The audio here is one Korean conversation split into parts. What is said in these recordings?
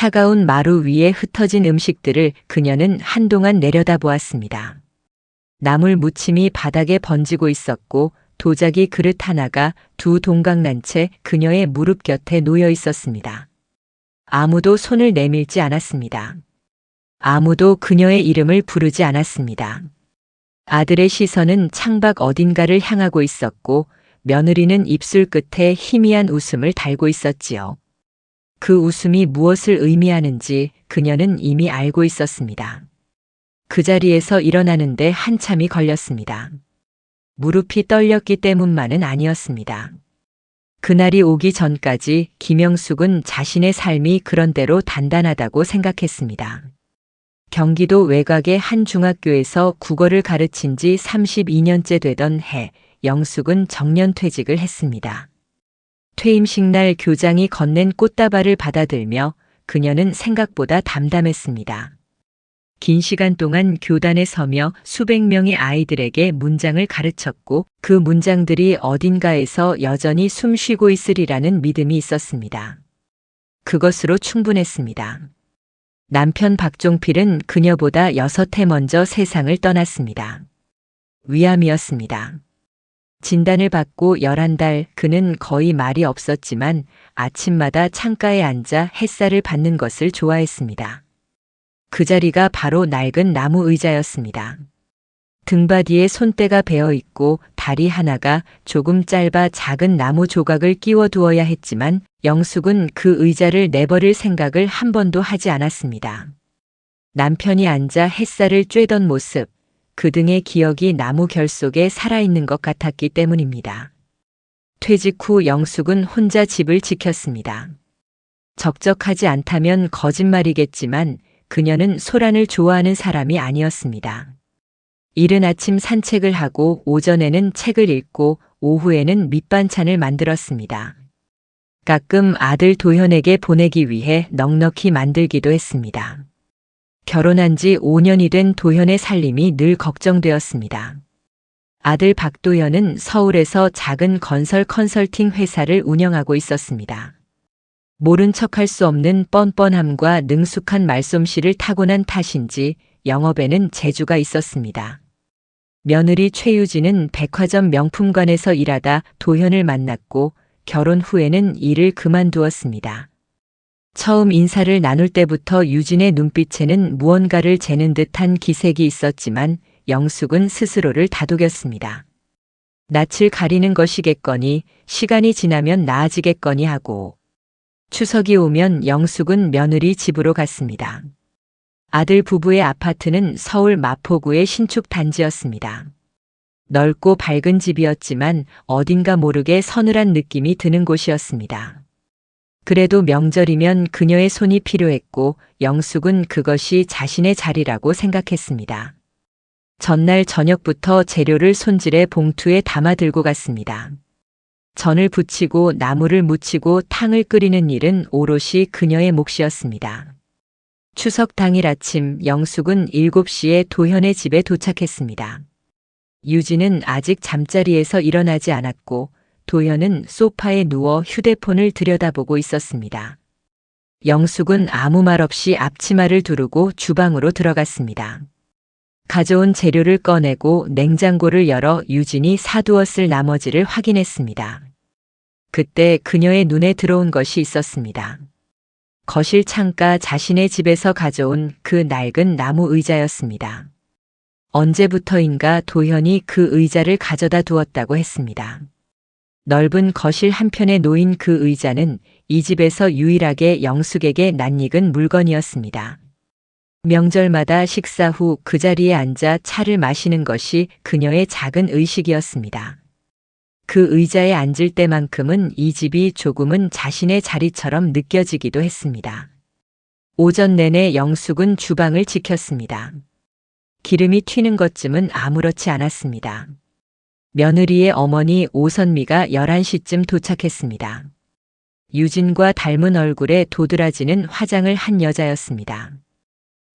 차가운 마루 위에 흩어진 음식들을 그녀는 한동안 내려다보았습니다. 나물 무침이 바닥에 번지고 있었고 도자기 그릇 하나가 두 동강난 채 그녀의 무릎 곁에 놓여 있었습니다. 아무도 손을 내밀지 않았습니다. 아무도 그녀의 이름을 부르지 않았습니다. 아들의 시선은 창밖 어딘가를 향하고 있었고 며느리는 입술 끝에 희미한 웃음을 달고 있었지요. 그 웃음이 무엇을 의미하는지 그녀는 이미 알고 있었습니다. 그 자리에서 일어나는데 한참이 걸렸습니다. 무릎이 떨렸기 때문만은 아니었습니다. 그날이 오기 전까지 김영숙은 자신의 삶이 그런대로 단단하다고 생각했습니다. 경기도 외곽의 한 중학교에서 국어를 가르친 지 32년째 되던 해, 영숙은 정년퇴직을 했습니다. 퇴임식 날 교장이 건넨 꽃다발을 받아들며 그녀는 생각보다 담담했습니다. 긴 시간 동안 교단에 서며 수백 명의 아이들에게 문장을 가르쳤고 그 문장들이 어딘가에서 여전히 숨쉬고 있으리라는 믿음이 있었습니다. 그것으로 충분했습니다. 남편 박종필은 그녀보다 6해 먼저 세상을 떠났습니다. 위암이었습니다. 진단을 받고 11달 그는 거의 말이 없었지만 아침마다 창가에 앉아 햇살을 받는 것을 좋아했습니다. 그 자리가 바로 낡은 나무 의자였습니다. 등받이에 손때가 베어 있고 다리 하나가 조금 짧아 작은 나무 조각을 끼워 두어야 했지만 영숙은 그 의자를 내버릴 생각을 한 번도 하지 않았습니다. 남편이 앉아 햇살을 쬐던 모습, 그 등의 기억이 나무 결 속에 살아있는 것 같았기 때문입니다. 퇴직 후 영숙은 혼자 집을 지켰습니다. 적적하지 않다면 거짓말이겠지만 그녀는 소란을 좋아하는 사람이 아니었습니다. 이른 아침 산책을 하고 오전에는 책을 읽고 오후에는 밑반찬을 만들었습니다. 가끔 아들 도현에게 보내기 위해 넉넉히 만들기도 했습니다. 결혼한 지 5년이 된 도현의 살림이 늘 걱정되었습니다. 아들 박도현은 서울에서 작은 건설 컨설팅 회사를 운영하고 있었습니다. 모른 척할 수 없는 뻔뻔함과 능숙한 말솜씨를 타고난 탓인지 영업에는 재주가 있었습니다. 며느리 최유진은 백화점 명품관에서 일하다 도현을 만났고 결혼 후에는 일을 그만두었습니다. 처음 인사를 나눌 때부터 유진의 눈빛에는 무언가를 재는 듯한 기색이 있었지만 영숙은 스스로를 다독였습니다. 낯을 가리는 것이겠거니 시간이 지나면 나아지겠거니 하고 추석이 오면 영숙은 며느리 집으로 갔습니다. 아들 부부의 아파트는 서울 마포구의 신축 단지였습니다. 넓고 밝은 집이었지만 어딘가 모르게 서늘한 느낌이 드는 곳이었습니다. 그래도 명절이면 그녀의 손이 필요했고 영숙은 그것이 자신의 자리라고 생각했습니다. 전날 저녁부터 재료를 손질해 봉투에 담아 들고 갔습니다. 전을 부치고 나물을 무치고 탕을 끓이는 일은 오롯이 그녀의 몫이었습니다. 추석 당일 아침 영숙은 7시에 도현의 집에 도착했습니다. 유진은 아직 잠자리에서 일어나지 않았고 도현은 소파에 누워 휴대폰을 들여다보고 있었습니다. 영숙은 아무 말 없이 앞치마를 두르고 주방으로 들어갔습니다. 가져온 재료를 꺼내고 냉장고를 열어 유진이 사두었을 나머지를 확인했습니다. 그때 그녀의 눈에 들어온 것이 있었습니다. 거실 창가 자신의 집에서 가져온 그 낡은 나무 의자였습니다. 언제부터인가 도현이 그 의자를 가져다 두었다고 했습니다. 넓은 거실 한편에 놓인 그 의자는 이 집에서 유일하게 영숙에게 낯익은 물건이었습니다. 명절마다 식사 후 그 자리에 앉아 차를 마시는 것이 그녀의 작은 의식이었습니다. 그 의자에 앉을 때만큼은 이 집이 조금은 자신의 자리처럼 느껴지기도 했습니다. 오전 내내 영숙은 주방을 지켰습니다. 기름이 튀는 것쯤은 아무렇지 않았습니다. 며느리의 어머니 오선미가 11시쯤 도착했습니다. 유진과 닮은 얼굴에 도드라지는 화장을 한 여자였습니다.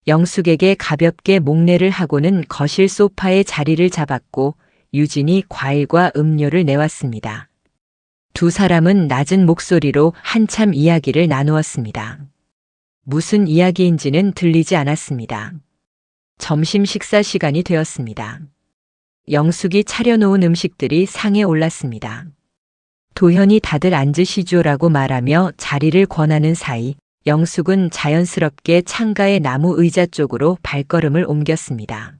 영숙에게 가볍게 목례를 하고는 거실 소파에 자리를 잡았고 유진이 과일과 음료를 내왔습니다. 두 사람은 낮은 목소리로 한참 이야기를 나누었습니다. 무슨 이야기인지는 들리지 않았습니다. 점심 식사 시간이 되었습니다. 영숙이 차려놓은 음식들이 상에 올랐습니다. 도현이 다들 앉으시죠라고 말하며 자리를 권하는 사이 영숙은 자연스럽게 창가의 나무 의자 쪽으로 발걸음을 옮겼습니다.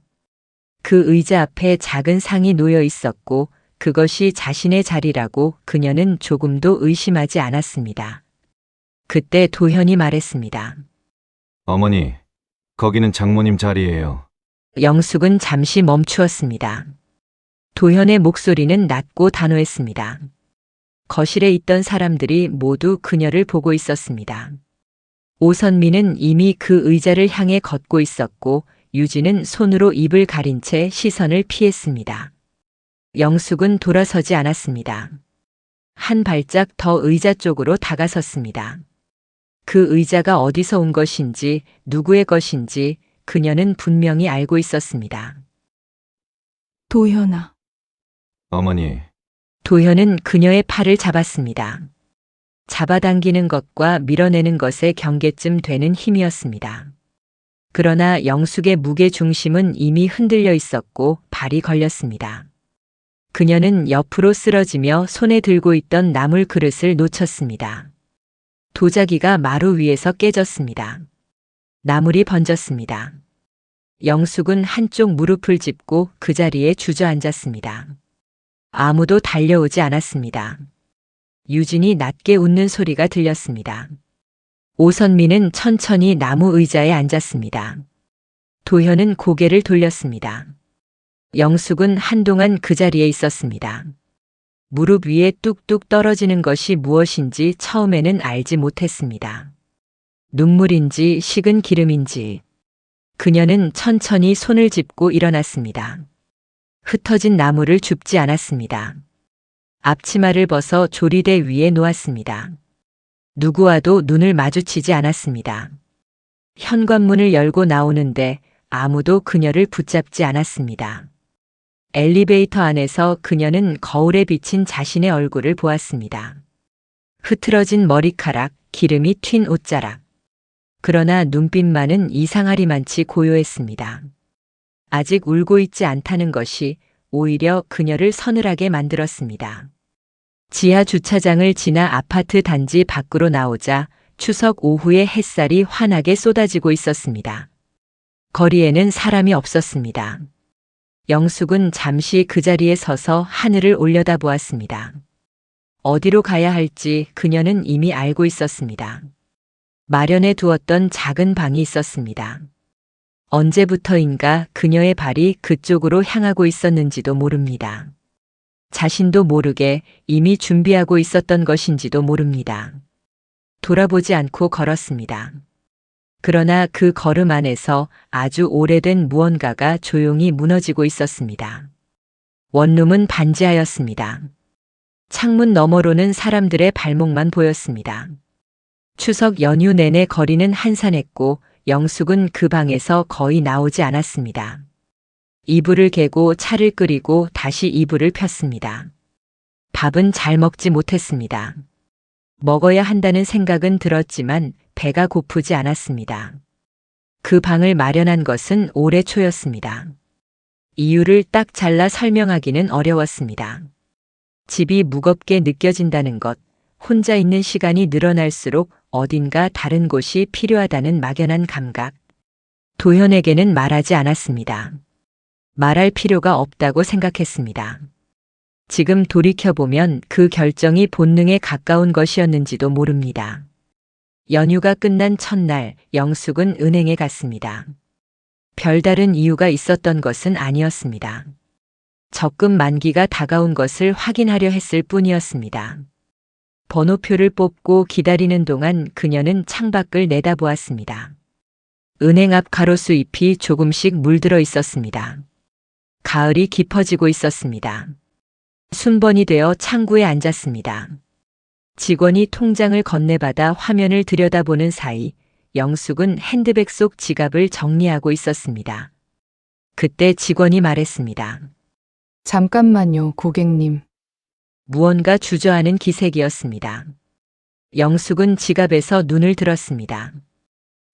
그 의자 앞에 작은 상이 놓여 있었고 그것이 자신의 자리라고 그녀는 조금도 의심하지 않았습니다. 그때 도현이 말했습니다. 어머니, 거기는 장모님 자리예요. 영숙은 잠시 멈추었습니다. 도현의 목소리는 낮고 단호했습니다. 거실에 있던 사람들이 모두 그녀를 보고 있었습니다. 오선미는 이미 그 의자를 향해 걷고 있었고 유진은 손으로 입을 가린 채 시선을 피했습니다. 영숙은 돌아서지 않았습니다. 한 발짝 더 의자 쪽으로 다가섰습니다. 그 의자가 어디서 온 것인지 누구의 것인지 그녀는 분명히 알고 있었습니다. 도현아, 어머니, 도현은 그녀의 팔을 잡았습니다. 잡아당기는 것과 밀어내는 것의 경계쯤 되는 힘이었습니다. 그러나 영숙의 무게 중심은 이미 흔들려 있었고 발이 걸렸습니다. 그녀는 옆으로 쓰러지며 손에 들고 있던 나물 그릇을 놓쳤습니다. 도자기가 마루 위에서 깨졌습니다. 나물이 번졌습니다. 영숙은 한쪽 무릎을 짚고 그 자리에 주저앉았습니다. 아무도 달려오지 않았습니다. 유진이 낮게 웃는 소리가 들렸습니다. 오선미는 천천히 나무 의자에 앉았습니다. 도현은 고개를 돌렸습니다. 영숙은 한동안 그 자리에 있었습니다. 무릎 위에 뚝뚝 떨어지는 것이 무엇인지 처음에는 알지 못했습니다. 눈물인지 식은 기름인지. 그녀는 천천히 손을 짚고 일어났습니다. 흩어진 나무를 줍지 않았습니다. 앞치마를 벗어 조리대 위에 놓았습니다. 누구와도 눈을 마주치지 않았습니다. 현관문을 열고 나오는데 아무도 그녀를 붙잡지 않았습니다. 엘리베이터 안에서 그녀는 거울에 비친 자신의 얼굴을 보았습니다. 흐트러진 머리카락, 기름이 튄 옷자락. 그러나 눈빛만은 이상하리만치 고요했습니다. 아직 울고 있지 않다는 것이 오히려 그녀를 서늘하게 만들었습니다. 지하 주차장을 지나 아파트 단지 밖으로 나오자 추석 오후의 햇살이 환하게 쏟아지고 있었습니다. 거리에는 사람이 없었습니다. 영숙은 잠시 그 자리에 서서 하늘을 올려다보았습니다. 어디로 가야 할지 그녀는 이미 알고 있었습니다. 마련해 두었던 작은 방이 있었습니다. 언제부터인가 그녀의 발이 그쪽으로 향하고 있었는지도 모릅니다. 자신도 모르게 이미 준비하고 있었던 것인지도 모릅니다. 돌아보지 않고 걸었습니다. 그러나 그 걸음 안에서 아주 오래된 무언가가 조용히 무너지고 있었습니다. 원룸은 반지하였습니다. 창문 너머로는 사람들의 발목만 보였습니다. 추석 연휴 내내 거리는 한산했고 영숙은 그 방에서 거의 나오지 않았습니다. 이불을 개고 차를 끓이고 다시 이불을 폈습니다. 밥은 잘 먹지 못했습니다. 먹어야 한다는 생각은 들었지만 배가 고프지 않았습니다. 그 방을 마련한 것은 올해 초였습니다. 이유를 딱 잘라 설명하기는 어려웠습니다. 집이 무겁게 느껴진다는 것, 혼자 있는 시간이 늘어날수록 어딘가 다른 곳이 필요하다는 막연한 감각. 도현에게는 말하지 않았습니다. 말할 필요가 없다고 생각했습니다. 지금 돌이켜보면 그 결정이 본능에 가까운 것이었는지도 모릅니다. 연휴가 끝난 첫날 영숙은 은행에 갔습니다. 별다른 이유가 있었던 것은 아니었습니다. 적금 만기가 다가온 것을 확인하려 했을 뿐이었습니다. 번호표를 뽑고 기다리는 동안 그녀는 창밖을 내다보았습니다. 은행 앞 가로수 잎이 조금씩 물들어 있었습니다. 가을이 깊어지고 있었습니다. 순번이 되어 창구에 앉았습니다. 직원이 통장을 건네받아 화면을 들여다보는 사이 영숙은 핸드백 속 지갑을 정리하고 있었습니다. 그때 직원이 말했습니다. 잠깐만요, 고객님. 무언가 주저하는 기색이었습니다. 영숙은 지갑에서 눈을 들었습니다.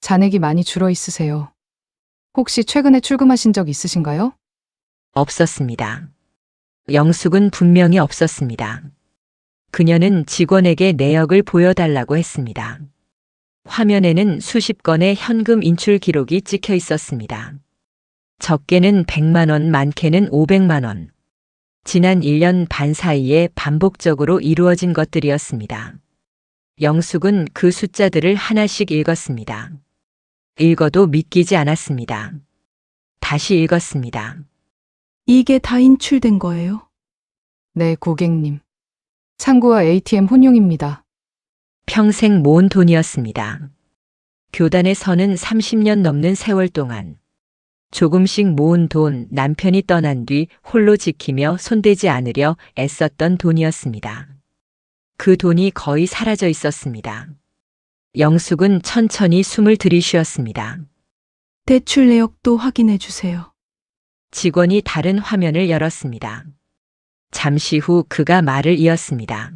잔액이 많이 줄어 있으세요. 혹시 최근에 출금하신 적 있으신가요? 없었습니다. 영숙은 분명히 없었습니다. 그녀는 직원에게 내역을 보여달라고 했습니다. 화면에는 수십 건의 현금 인출 기록이 찍혀 있었습니다. 적게는 100만 원, 많게는 500만 원. 지난 1년 반 사이에 반복적으로 이루어진 것들이었습니다. 영숙은 그 숫자들을 하나씩 읽었습니다. 읽어도 믿기지 않았습니다. 다시 읽었습니다. 이게 다 인출된 거예요? 네, 고객님. 창구와 ATM 혼용입니다. 평생 모은 돈이었습니다. 교단에 서는 30년 넘는 세월 동안 조금씩 모은 돈, 남편이 떠난 뒤 홀로 지키며 손대지 않으려 애썼던 돈이었습니다. 그 돈이 거의 사라져 있었습니다. 영숙은 천천히 숨을 들이쉬었습니다. 대출 내역도 확인해 주세요. 직원이 다른 화면을 열었습니다. 잠시 후 그가 말을 이었습니다.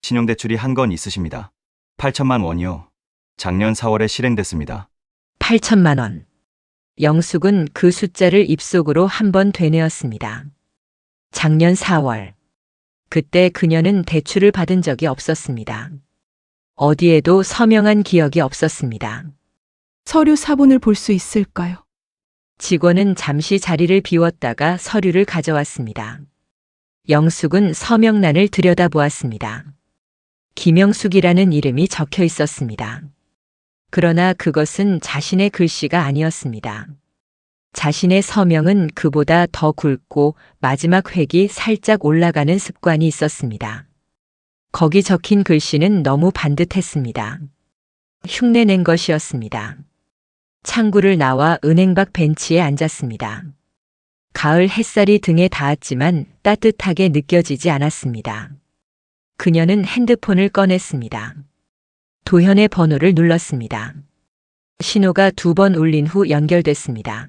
신용대출이 한 건 있으십니다. 8천만 원이요. 작년 4월에 실행됐습니다. 8천만 원. 영숙은 그 숫자를 입속으로 한 번 되뇌었습니다. 작년 4월. 그때 그녀는 대출을 받은 적이 없었습니다. 어디에도 서명한 기억이 없었습니다. 서류 사본을 볼 수 있을까요? 직원은 잠시 자리를 비웠다가 서류를 가져왔습니다. 영숙은 서명란을 들여다보았습니다. 김영숙이라는 이름이 적혀 있었습니다. 그러나 그것은 자신의 글씨가 아니었습니다. 자신의 서명은 그보다 더 굵고 마지막 획이 살짝 올라가는 습관이 있었습니다. 거기 적힌 글씨는 너무 반듯했습니다. 흉내낸 것이었습니다. 창구를 나와 은행 밖 벤치에 앉았습니다. 가을 햇살이 등에 닿았지만 따뜻하게 느껴지지 않았습니다. 그녀는 핸드폰을 꺼냈습니다. 도현의 번호를 눌렀습니다. 신호가 2번 울린 후 연결됐습니다.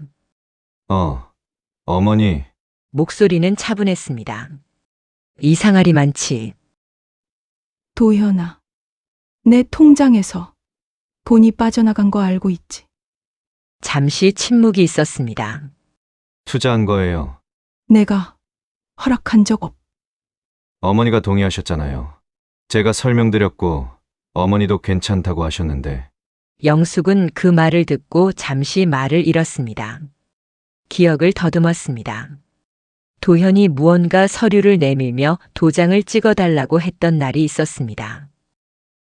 어머니, 목소리는 차분했습니다. 이상하리 많지. 도현아, 내 통장에서 돈이 빠져나간 거 알고 있지? 잠시 침묵이 있었습니다. 투자한 거예요. 내가 허락한 적 없. 어머니가 동의하셨잖아요. 제가 설명드렸고, 어머니도 괜찮다고 하셨는데, 영숙은 그 말을 듣고 잠시 말을 잃었습니다. 기억을 더듬었습니다. 도현이 무언가 서류를 내밀며 도장을 찍어달라고 했던 날이 있었습니다.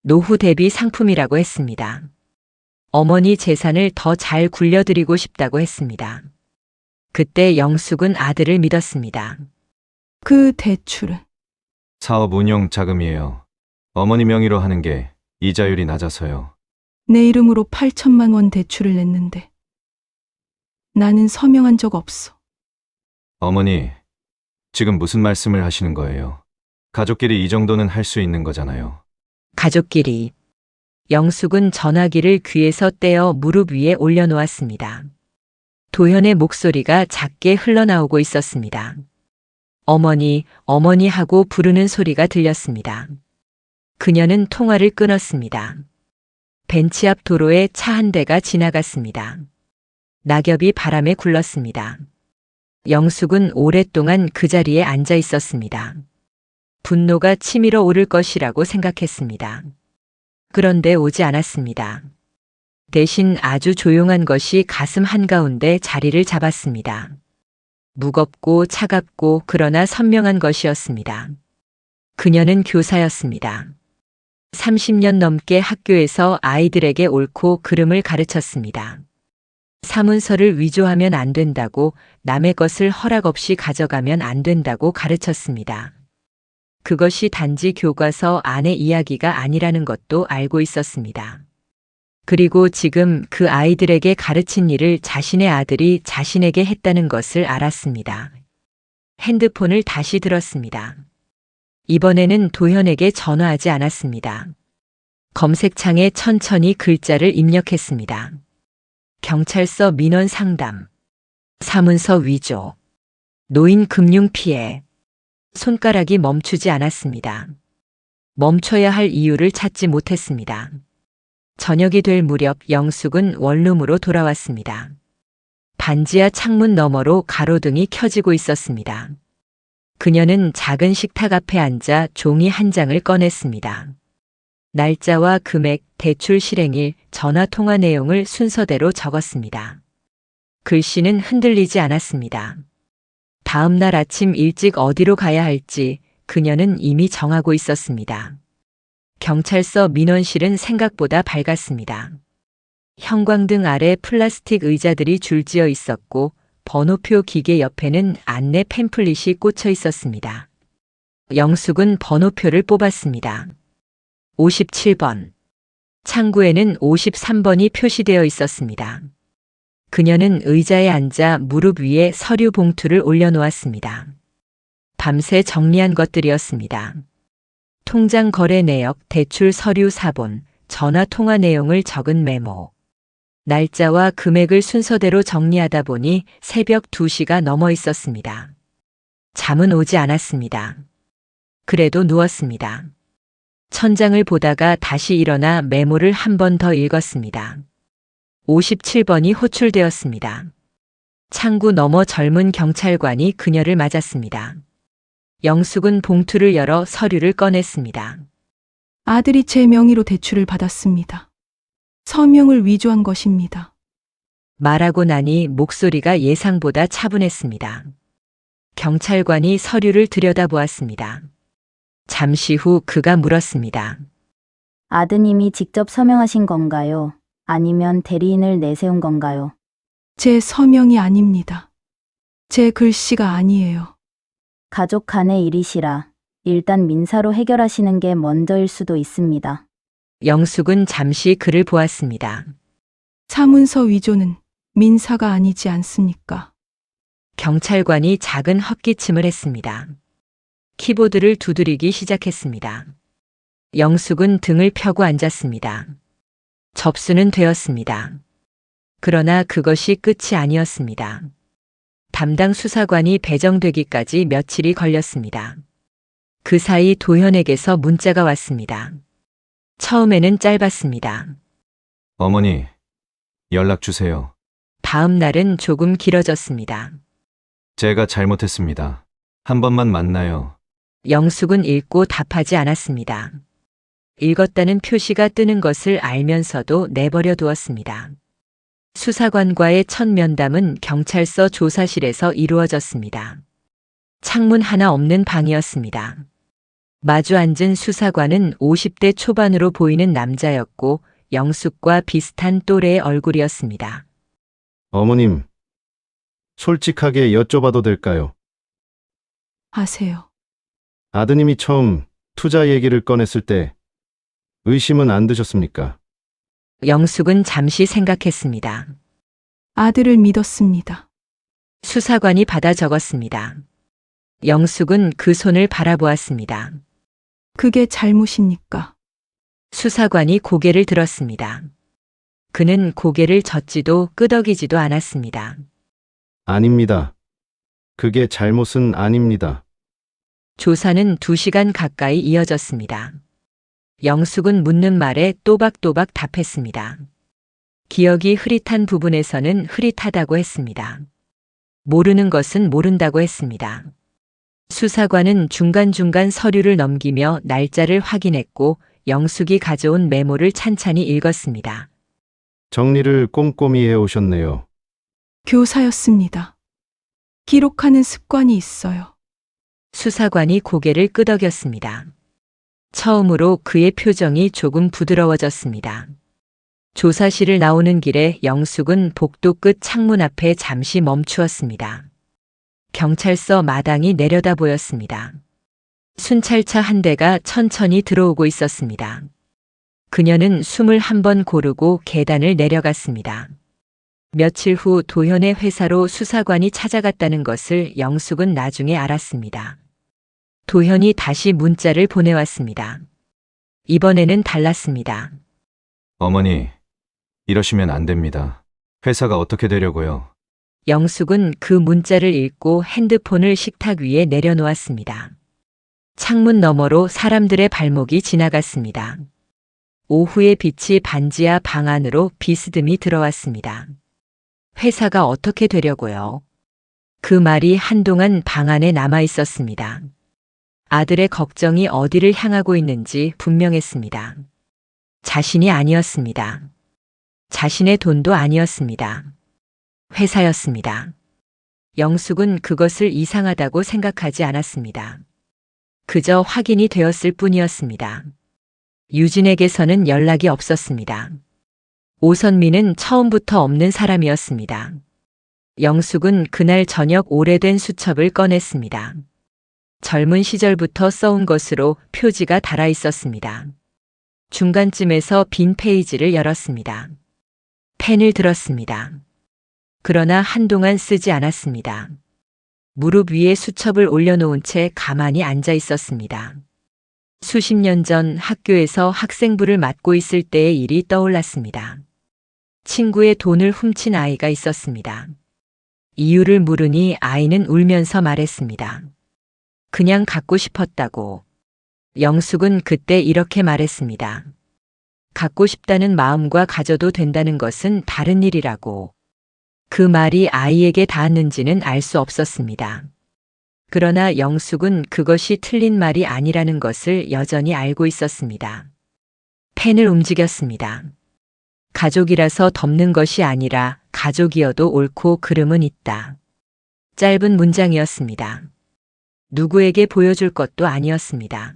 노후 대비 상품이라고 했습니다. 어머니 재산을 더 잘 굴려드리고 싶다고 했습니다. 그때 영숙은 아들을 믿었습니다. 그 대출은 사업 운영 자금이에요. 어머니 명의로 하는 게 이자율이 낮아서요. 내 이름으로 8천만 원 대출을 냈는데 나는 서명한 적 없어. 어머니, 지금 무슨 말씀을 하시는 거예요? 가족끼리 이 정도는 할 수 있는 거잖아요. 가족끼리. 영숙은 전화기를 귀에서 떼어 무릎 위에 올려놓았습니다. 도현의 목소리가 작게 흘러나오고 있었습니다. 어머니, 어머니 하고 부르는 소리가 들렸습니다. 그녀는 통화를 끊었습니다. 벤치 앞 도로에 차 한 대가 지나갔습니다. 낙엽이 바람에 굴렀습니다. 영숙은 오랫동안 그 자리에 앉아 있었습니다. 분노가 치밀어 오를 것이라고 생각했습니다. 그런데 오지 않았습니다. 대신 아주 조용한 것이 가슴 한가운데 자리를 잡았습니다. 무겁고 차갑고 그러나 선명한 것이었습니다. 그녀는 교사였습니다. 30년 넘게 학교에서 아이들에게 옳고 그름을 가르쳤습니다. 사문서를 위조하면 안 된다고, 남의 것을 허락 없이 가져가면 안 된다고 가르쳤습니다. 그것이 단지 교과서 안의 이야기가 아니라는 것도 알고 있었습니다. 그리고 지금 그 아이들에게 가르친 일을 자신의 아들이 자신에게 했다는 것을 알았습니다. 핸드폰을 다시 들었습니다. 이번에는 도현에게 전화하지 않았습니다. 검색창에 천천히 글자를 입력했습니다. 경찰서 민원 상담, 사문서 위조, 노인 금융 피해. 손가락이 멈추지 않았습니다. 멈춰야 할 이유를 찾지 못했습니다. 저녁이 될 무렵 영숙은 원룸으로 돌아왔습니다. 반지하 창문 너머로 가로등이 켜지고 있었습니다. 그녀는 작은 식탁 앞에 앉아 종이 한 장을 꺼냈습니다. 날짜와 금액, 대출 실행일, 전화 통화 내용을 순서대로 적었습니다. 글씨는 흔들리지 않았습니다. 다음 날 아침 일찍 어디로 가야 할지 그녀는 이미 정하고 있었습니다. 경찰서 민원실은 생각보다 밝았습니다. 형광등 아래 플라스틱 의자들이 줄지어 있었고 번호표 기계 옆에는 안내 팸플릿이 꽂혀 있었습니다. 영숙은 번호표를 뽑았습니다. 57번. 창구에는 53번이 표시되어 있었습니다. 그녀는 의자에 앉아 무릎 위에 서류 봉투를 올려놓았습니다. 밤새 정리한 것들이었습니다. 통장 거래 내역, 대출 서류 사본, 전화 통화 내용을 적은 메모. 날짜와 금액을 순서대로 정리하다 보니 새벽 2시가 넘어 있었습니다. 잠은 오지 않았습니다. 그래도 누웠습니다. 천장을 보다가 다시 일어나 메모를 한 번 더 읽었습니다. 57번이 호출되었습니다. 창구 너머 젊은 경찰관이 그녀를 맞았습니다. 영숙은 봉투를 열어 서류를 꺼냈습니다. 아들이 제 명의로 대출을 받았습니다. 서명을 위조한 것입니다. 말하고 나니 목소리가 예상보다 차분했습니다. 경찰관이 서류를 들여다보았습니다. 잠시 후 그가 물었습니다. 아드님이 직접 서명하신 건가요? 아니면 대리인을 내세운 건가요? 제 서명이 아닙니다. 제 글씨가 아니에요. 가족 간의 일이시라 일단 민사로 해결하시는 게 먼저일 수도 있습니다. 영숙은 잠시 그를 보았습니다. 사문서 위조는 민사가 아니지 않습니까? 경찰관이 작은 헛기침을 했습니다. 키보드를 두드리기 시작했습니다. 영숙은 등을 펴고 앉았습니다. 접수는 되었습니다. 그러나 그것이 끝이 아니었습니다. 담당 수사관이 배정되기까지 며칠이 걸렸습니다. 그 사이 도현에게서 문자가 왔습니다. 처음에는 짧았습니다. 어머니, 연락 주세요. 다음 날은 조금 길어졌습니다. 제가 잘못했습니다. 한 번만 만나요. 영숙은 읽고 답하지 않았습니다. 읽었다는 표시가 뜨는 것을 알면서도 내버려 두었습니다. 수사관과의 첫 면담은 경찰서 조사실에서 이루어졌습니다. 창문 하나 없는 방이었습니다. 마주 앉은 수사관은 50대 초반으로 보이는 남자였고 영숙과 비슷한 또래의 얼굴이었습니다. 어머님, 솔직하게 여쭤봐도 될까요? 하세요. 아드님이 처음 투자 얘기를 꺼냈을 때 의심은 안 드셨습니까? 영숙은 잠시 생각했습니다. 아들을 믿었습니다. 수사관이 받아 적었습니다. 영숙은 그 손을 바라보았습니다. 그게 잘못입니까? 수사관이 고개를 들었습니다. 그는 고개를 젓지도 끄덕이지도 않았습니다. 아닙니다. 그게 잘못은 아닙니다. 조사는 2시간 가까이 이어졌습니다. 영숙은 묻는 말에 또박또박 답했습니다. 기억이 흐릿한 부분에서는 흐릿하다고 했습니다. 모르는 것은 모른다고 했습니다. 수사관은 중간중간 서류를 넘기며 날짜를 확인했고 영숙이 가져온 메모를 찬찬히 읽었습니다. 정리를 꼼꼼히 해오셨네요. 교사였습니다. 기록하는 습관이 있어요. 수사관이 고개를 끄덕였습니다. 처음으로 그의 표정이 조금 부드러워졌습니다. 조사실을 나오는 길에 영숙은 복도 끝 창문 앞에 잠시 멈추었습니다. 경찰서 마당이 내려다 보였습니다. 순찰차 한 대가 천천히 들어오고 있었습니다. 그녀는 숨을 한 번 고르고 계단을 내려갔습니다. 며칠 후 도현의 회사로 수사관이 찾아갔다는 것을 영숙은 나중에 알았습니다. 도현이 다시 문자를 보내왔습니다. 이번에는 달랐습니다. 어머니, 이러시면 안 됩니다. 회사가 어떻게 되려고요? 영숙은 그 문자를 읽고 핸드폰을 식탁 위에 내려놓았습니다. 창문 너머로 사람들의 발목이 지나갔습니다. 오후의 빛이 반지하 방 안으로 비스듬히 들어왔습니다. 회사가 어떻게 되려고요? 그 말이 한동안 방 안에 남아 있었습니다. 아들의 걱정이 어디를 향하고 있는지 분명했습니다. 자신이 아니었습니다. 자신의 돈도 아니었습니다. 회사였습니다. 영숙은 그것을 이상하다고 생각하지 않았습니다. 그저 확인이 되었을 뿐이었습니다. 유진에게서는 연락이 없었습니다. 오선미는 처음부터 없는 사람이었습니다. 영숙은 그날 저녁 오래된 수첩을 꺼냈습니다. 젊은 시절부터 써온 것으로 표지가 달아 있었습니다. 중간쯤에서 빈 페이지를 열었습니다. 펜을 들었습니다. 그러나 한동안 쓰지 않았습니다. 무릎 위에 수첩을 올려놓은 채 가만히 앉아 있었습니다. 수십 년 전 학교에서 학생부를 맡고 있을 때의 일이 떠올랐습니다. 친구의 돈을 훔친 아이가 있었습니다. 이유를 물으니 아이는 울면서 말했습니다. 그냥 갖고 싶었다고. 영숙은 그때 이렇게 말했습니다. 갖고 싶다는 마음과 가져도 된다는 것은 다른 일이라고. 그 말이 아이에게 닿았는지는 알 수 없었습니다. 그러나 영숙은 그것이 틀린 말이 아니라는 것을 여전히 알고 있었습니다. 펜을 움직였습니다. 가족이라서 덮는 것이 아니라 가족이어도 옳고 그름은 있다. 짧은 문장이었습니다. 누구에게 보여줄 것도 아니었습니다.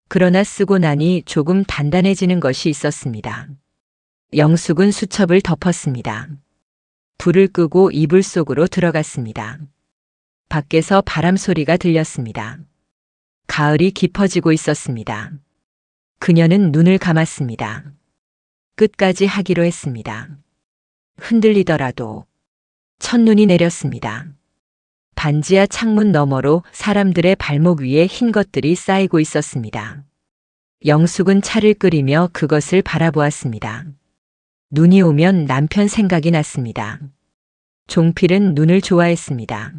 그러나 쓰고 나니 조금 단단해지는 것이 있었습니다. 영숙은 수첩을 덮었습니다. 불을 끄고 이불 속으로 들어갔습니다. 밖에서 바람 소리가 들렸습니다. 가을이 깊어지고 있었습니다. 그녀는 눈을 감았습니다. 끝까지 하기로 했습니다. 흔들리더라도. 첫눈이 내렸습니다. 반지하 창문 너머로 사람들의 발목 위에 흰 것들이 쌓이고 있었습니다. 영숙은 차를 끓이며 그것을 바라보았습니다. 눈이 오면 남편 생각이 났습니다. 종필은 눈을 좋아했습니다.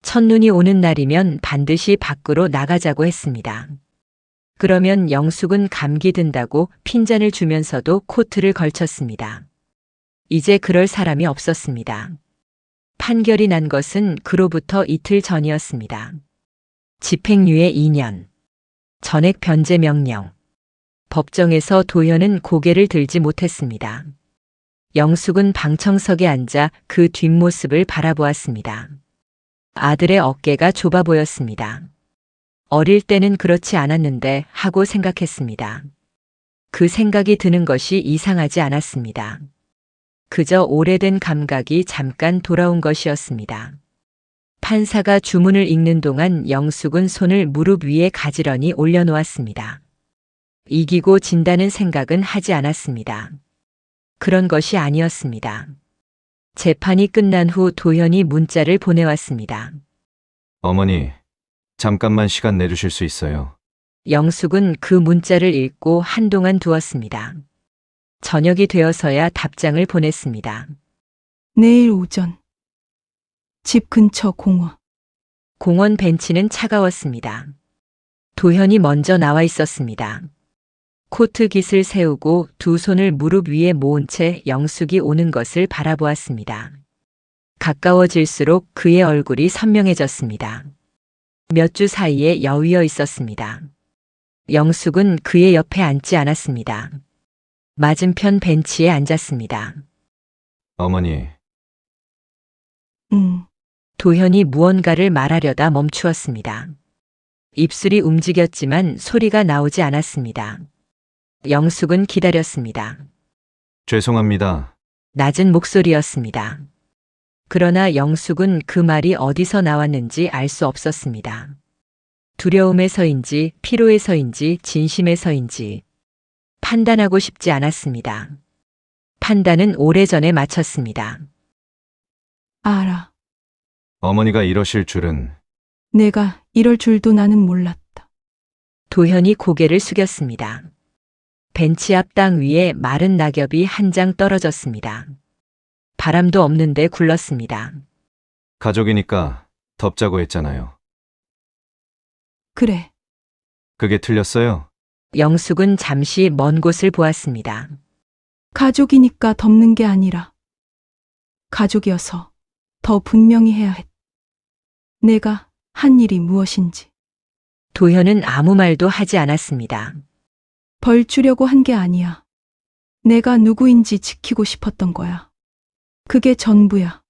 첫눈이 오는 날이면 반드시 밖으로 나가자고 했습니다. 그러면 영숙은 감기 든다고 핀잔을 주면서도 코트를 걸쳤습니다. 이제 그럴 사람이 없었습니다. 판결이 난 것은 그로부터 이틀 전이었습니다. 집행유예 2년. 전액 변제 명령. 법정에서 도현은 고개를 들지 못했습니다. 영숙은 방청석에 앉아 그 뒷모습을 바라보았습니다. 아들의 어깨가 좁아 보였습니다. 어릴 때는 그렇지 않았는데 하고 생각했습니다. 그 생각이 드는 것이 이상하지 않았습니다. 그저 오래된 감각이 잠깐 돌아온 것이었습니다. 판사가 주문을 읽는 동안 영숙은 손을 무릎 위에 가지런히 올려놓았습니다. 이기고 진다는 생각은 하지 않았습니다. 그런 것이 아니었습니다. 재판이 끝난 후 도현이 문자를 보내왔습니다. 어머니, 잠깐만 시간 내주실 수 있어요. 영숙은 그 문자를 읽고 한동안 두었습니다. 저녁이 되어서야 답장을 보냈습니다. 내일 오전. 집 근처 공원. 공원 벤치는 차가웠습니다. 도현이 먼저 나와 있었습니다. 코트 깃을 세우고 두 손을 무릎 위에 모은 채 영숙이 오는 것을 바라보았습니다. 가까워질수록 그의 얼굴이 선명해졌습니다. 몇 주 사이에 여위어 있었습니다. 영숙은 그의 옆에 앉지 않았습니다. 맞은편 벤치에 앉았습니다. 어머니, 도현이 무언가를 말하려다 멈추었습니다. 입술이 움직였지만 소리가 나오지 않았습니다. 영숙은 기다렸습니다. 죄송합니다. 낮은 목소리였습니다. 그러나 영숙은 그 말이 어디서 나왔는지 알 수 없었습니다. 두려움에서인지 피로에서인지 진심에서인지 판단하고 싶지 않았습니다. 판단은 오래전에 마쳤습니다. 알아. 어머니가 이러실 줄은. 내가 이럴 줄도 나는 몰랐다. 도현이 고개를 숙였습니다. 벤치 앞 땅 위에 마른 낙엽이 한 장 떨어졌습니다. 바람도 없는데 굴렀습니다. 가족이니까 덮자고 했잖아요. 그래. 그게 틀렸어요? 영숙은 잠시 먼 곳을 보았습니다. 가족이니까 덮는 게 아니라 가족이어서 더 분명히 해야 했. 내가 한 일이 무엇인지. 도현은 아무 말도 하지 않았습니다. 벌 주려고 한 게 아니야. 내가 누구인지 지키고 싶었던 거야. 그게 전부야.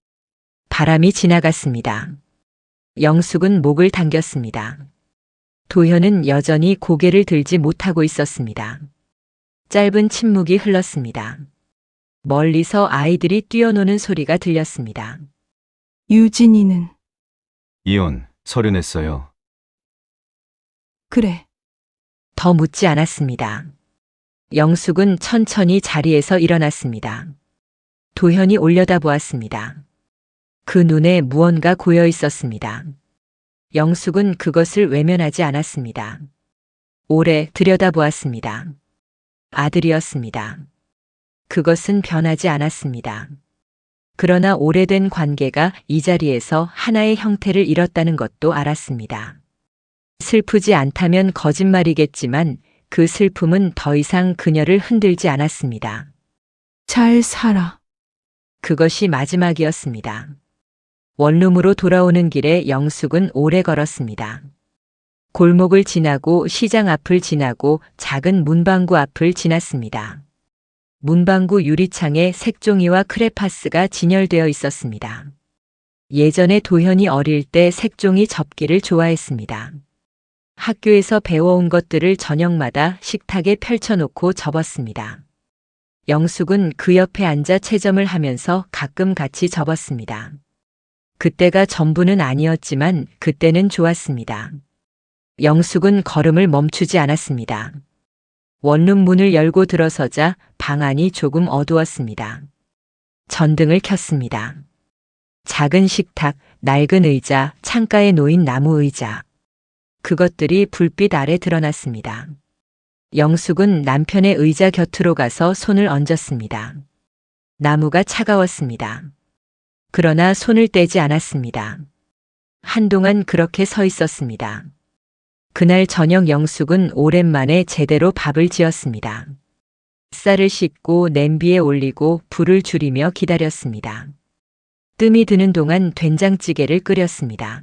바람이 지나갔습니다. 영숙은 목을 당겼습니다. 도현은 여전히 고개를 들지 못하고 있었습니다. 짧은 침묵이 흘렀습니다. 멀리서 아이들이 뛰어노는 소리가 들렸습니다. 유진이는 이혼, 서류 냈어요. 그래. 더 묻지 않았습니다. 영숙은 천천히 자리에서 일어났습니다. 도현이 올려다보았습니다. 그 눈에 무언가 고여 있었습니다. 영숙은 그것을 외면하지 않았습니다. 오래 들여다보았습니다. 아들이었습니다. 그것은 변하지 않았습니다. 그러나 오래된 관계가 이 자리에서 하나의 형태를 잃었다는 것도 알았습니다. 슬프지 않다면 거짓말이겠지만 그 슬픔은 더 이상 그녀를 흔들지 않았습니다. 잘 살아. 그것이 마지막이었습니다. 원룸으로 돌아오는 길에 영숙은 오래 걸었습니다. 골목을 지나고 시장 앞을 지나고 작은 문방구 앞을 지났습니다. 문방구 유리창에 색종이와 크레파스가 진열되어 있었습니다. 예전에 도현이 어릴 때 색종이 접기를 좋아했습니다. 학교에서 배워온 것들을 저녁마다 식탁에 펼쳐놓고 접었습니다. 영숙은 그 옆에 앉아 채점을 하면서 가끔 같이 접었습니다. 그때가 전부는 아니었지만 그때는 좋았습니다. 영숙은 걸음을 멈추지 않았습니다. 원룸 문을 열고 들어서자 방 안이 조금 어두웠습니다. 전등을 켰습니다. 작은 식탁, 낡은 의자, 창가에 놓인 나무 의자. 그것들이 불빛 아래 드러났습니다. 영숙은 남편의 의자 곁으로 가서 손을 얹었습니다. 나무가 차가웠습니다. 그러나 손을 떼지 않았습니다. 한동안 그렇게 서 있었습니다. 그날 저녁 영숙은 오랜만에 제대로 밥을 지었습니다. 쌀을 씻고 냄비에 올리고 불을 줄이며 기다렸습니다. 뜸이 드는 동안 된장찌개를 끓였습니다.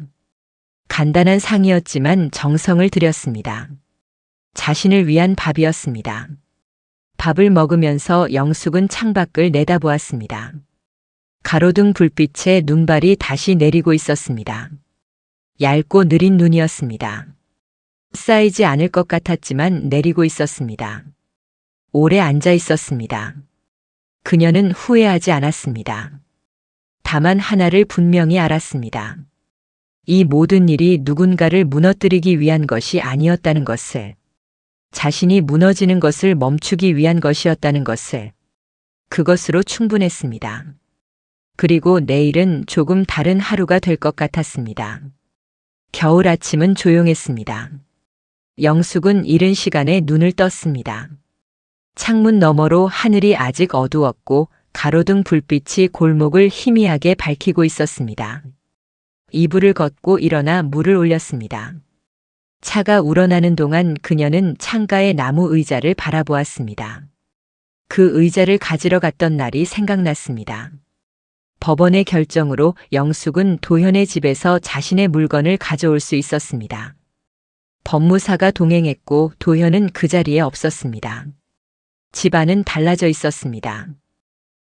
간단한 상이었지만 정성을 들였습니다. 자신을 위한 밥이었습니다. 밥을 먹으면서 영숙은 창밖을 내다보았습니다. 가로등 불빛에 눈발이 다시 내리고 있었습니다. 얇고 느린 눈이었습니다. 쌓이지 않을 것 같았지만 내리고 있었습니다. 오래 앉아 있었습니다. 그녀는 후회하지 않았습니다. 다만 하나를 분명히 알았습니다. 이 모든 일이 누군가를 무너뜨리기 위한 것이 아니었다는 것을, 자신이 무너지는 것을 멈추기 위한 것이었다는 것을, 그것으로 충분했습니다. 그리고 내일은 조금 다른 하루가 될 것 같았습니다. 겨울 아침은 조용했습니다. 영숙은 이른 시간에 눈을 떴습니다. 창문 너머로 하늘이 아직 어두웠고 가로등 불빛이 골목을 희미하게 밝히고 있었습니다. 이불을 걷고 일어나 물을 올렸습니다. 차가 우러나는 동안 그녀는 창가의 나무 의자를 바라보았습니다. 그 의자를 가지러 갔던 날이 생각났습니다. 법원의 결정으로 영숙은 도현의 집에서 자신의 물건을 가져올 수 있었습니다. 법무사가 동행했고 도현은 그 자리에 없었습니다. 집안은 달라져 있었습니다.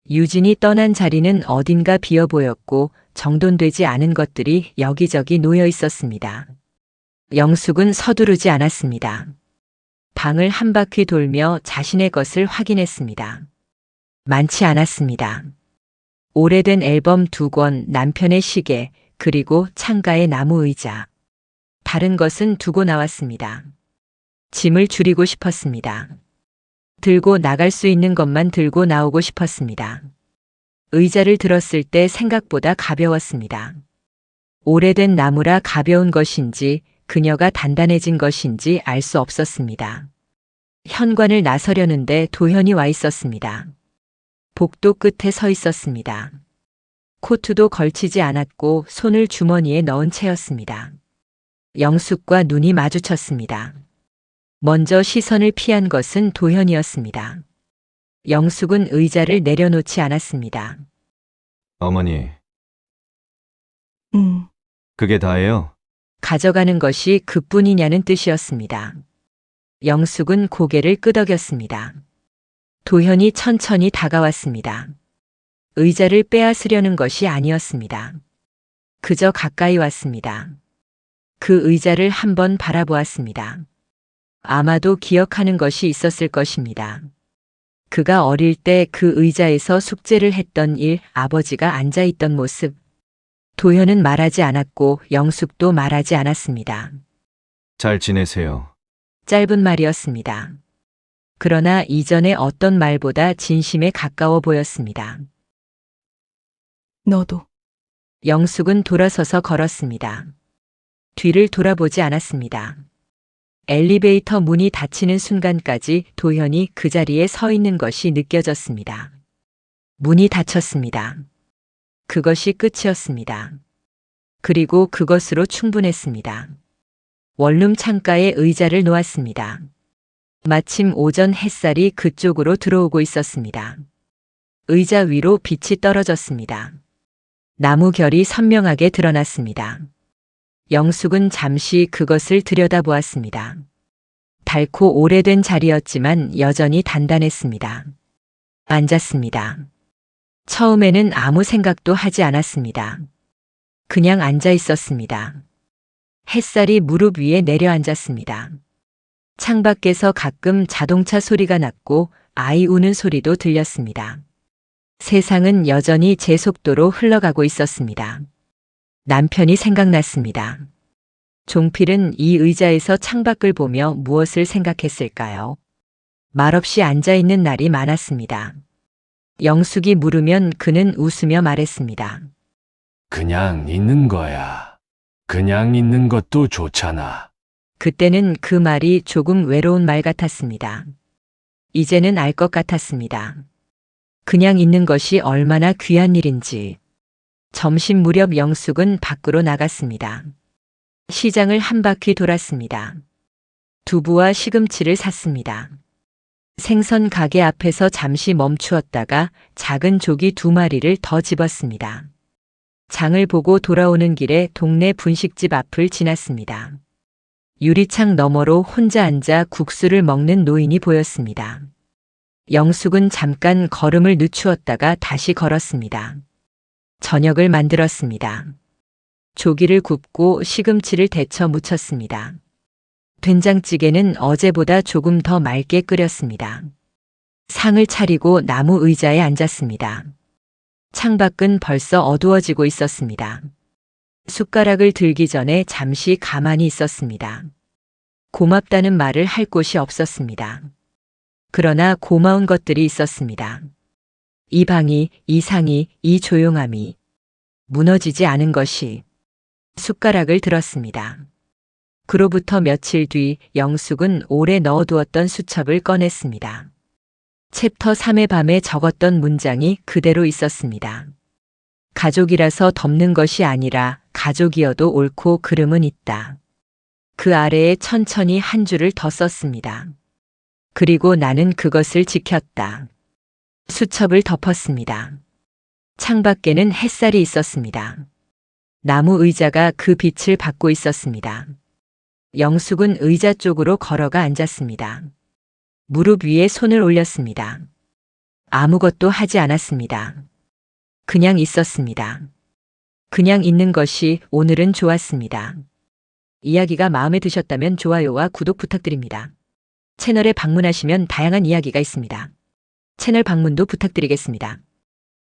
유진이 떠난 자리는 어딘가 비어 보였고 정돈되지 않은 것들이 여기저기 놓여 있었습니다. 영숙은 서두르지 않았습니다. 방을 한 바퀴 돌며 자신의 것을 확인했습니다. 많지 않았습니다. 오래된 앨범 2권, 남편의 시계, 그리고 창가의 나무 의자. 다른 것은 두고 나왔습니다. 짐을 줄이고 싶었습니다. 들고 나갈 수 있는 것만 들고 나오고 싶었습니다. 의자를 들었을 때 생각보다 가벼웠습니다. 오래된 나무라 가벼운 것인지 그녀가 단단해진 것인지 알 수 없었습니다. 현관을 나서려는데 도현이 와 있었습니다. 복도 끝에 서 있었습니다. 코트도 걸치지 않았고 손을 주머니에 넣은 채였습니다. 영숙과 눈이 마주쳤습니다. 먼저 시선을 피한 것은 도현이었습니다. 영숙은 의자를 내려놓지 않았습니다. 어머니, 응. 그게 다예요? 가져가는 것이 그뿐이냐는 뜻이었습니다. 영숙은 고개를 끄덕였습니다. 도현이 천천히 다가왔습니다. 의자를 빼앗으려는 것이 아니었습니다. 그저 가까이 왔습니다. 그 의자를 한번 바라보았습니다. 아마도 기억하는 것이 있었을 것입니다. 그가 어릴 때 그 의자에서 숙제를 했던 일, 아버지가 앉아 있던 모습. 도현은 말하지 않았고 영숙도 말하지 않았습니다. 잘 지내세요. 짧은 말이었습니다. 그러나 이전의 어떤 말보다 진심에 가까워 보였습니다. 너도. 영숙은 돌아서서 걸었습니다. 뒤를 돌아보지 않았습니다. 엘리베이터 문이 닫히는 순간까지 도현이 그 자리에 서 있는 것이 느껴졌습니다. 문이 닫혔습니다. 그것이 끝이었습니다. 그리고 그것으로 충분했습니다. 원룸 창가에 의자를 놓았습니다. 마침 오전 햇살이 그쪽으로 들어오고 있었습니다. 의자 위로 빛이 떨어졌습니다. 나무 결이 선명하게 드러났습니다. 영숙은 잠시 그것을 들여다보았습니다. 닳고 오래된 자리였지만 여전히 단단했습니다. 앉았습니다. 처음에는 아무 생각도 하지 않았습니다. 그냥 앉아 있었습니다. 햇살이 무릎 위에 내려앉았습니다. 창밖에서 가끔 자동차 소리가 났고 아이 우는 소리도 들렸습니다. 세상은 여전히 제 속도로 흘러가고 있었습니다. 남편이 생각났습니다. 종필은 이 의자에서 창밖을 보며 무엇을 생각했을까요? 말없이 앉아 있는 날이 많았습니다. 영숙이 물으면 그는 웃으며 말했습니다. 그냥 있는 거야. 그냥 있는 것도 좋잖아. 그때는 그 말이 조금 외로운 말 같았습니다. 이제는 알 것 같았습니다. 그냥 있는 것이 얼마나 귀한 일인지. 점심 무렵 영숙은 밖으로 나갔습니다. 시장을 한 바퀴 돌았습니다. 두부와 시금치를 샀습니다. 생선 가게 앞에서 잠시 멈추었다가 작은 조기 2마리를 더 집었습니다. 장을 보고 돌아오는 길에 동네 분식집 앞을 지났습니다. 유리창 너머로 혼자 앉아 국수를 먹는 노인이 보였습니다. 영숙은 잠깐 걸음을 늦추었다가 다시 걸었습니다. 저녁을 만들었습니다. 조기를 굽고 시금치를 데쳐 무쳤습니다. 된장찌개는 어제보다 조금 더 맑게 끓였습니다. 상을 차리고 나무 의자에 앉았습니다. 창밖은 벌써 어두워지고 있었습니다. 숟가락을 들기 전에 잠시 가만히 있었습니다. 고맙다는 말을 할 곳이 없었습니다. 그러나 고마운 것들이 있었습니다. 이 방이, 이 상이, 이 조용함이, 무너지지 않은 것이. 숟가락을 들었습니다. 그로부터 며칠 뒤 영숙은 오래 넣어두었던 수첩을 꺼냈습니다. 챕터 3의 밤에 적었던 문장이 그대로 있었습니다. 가족이라서 덮는 것이 아니라 가족이어도 옳고 그름은 있다. 그 아래에 천천히 한 줄을 더 썼습니다. 그리고 나는 그것을 지켰다. 수첩을 덮었습니다. 창밖에는 햇살이 있었습니다. 나무 의자가 그 빛을 받고 있었습니다. 영숙은 의자 쪽으로 걸어가 앉았습니다. 무릎 위에 손을 올렸습니다. 아무것도 하지 않았습니다. 그냥 있었습니다. 그냥 있는 것이 오늘은 좋았습니다. 이야기가 마음에 드셨다면 좋아요와 구독 부탁드립니다. 채널에 방문하시면 다양한 이야기가 있습니다. 채널 방문도 부탁드리겠습니다.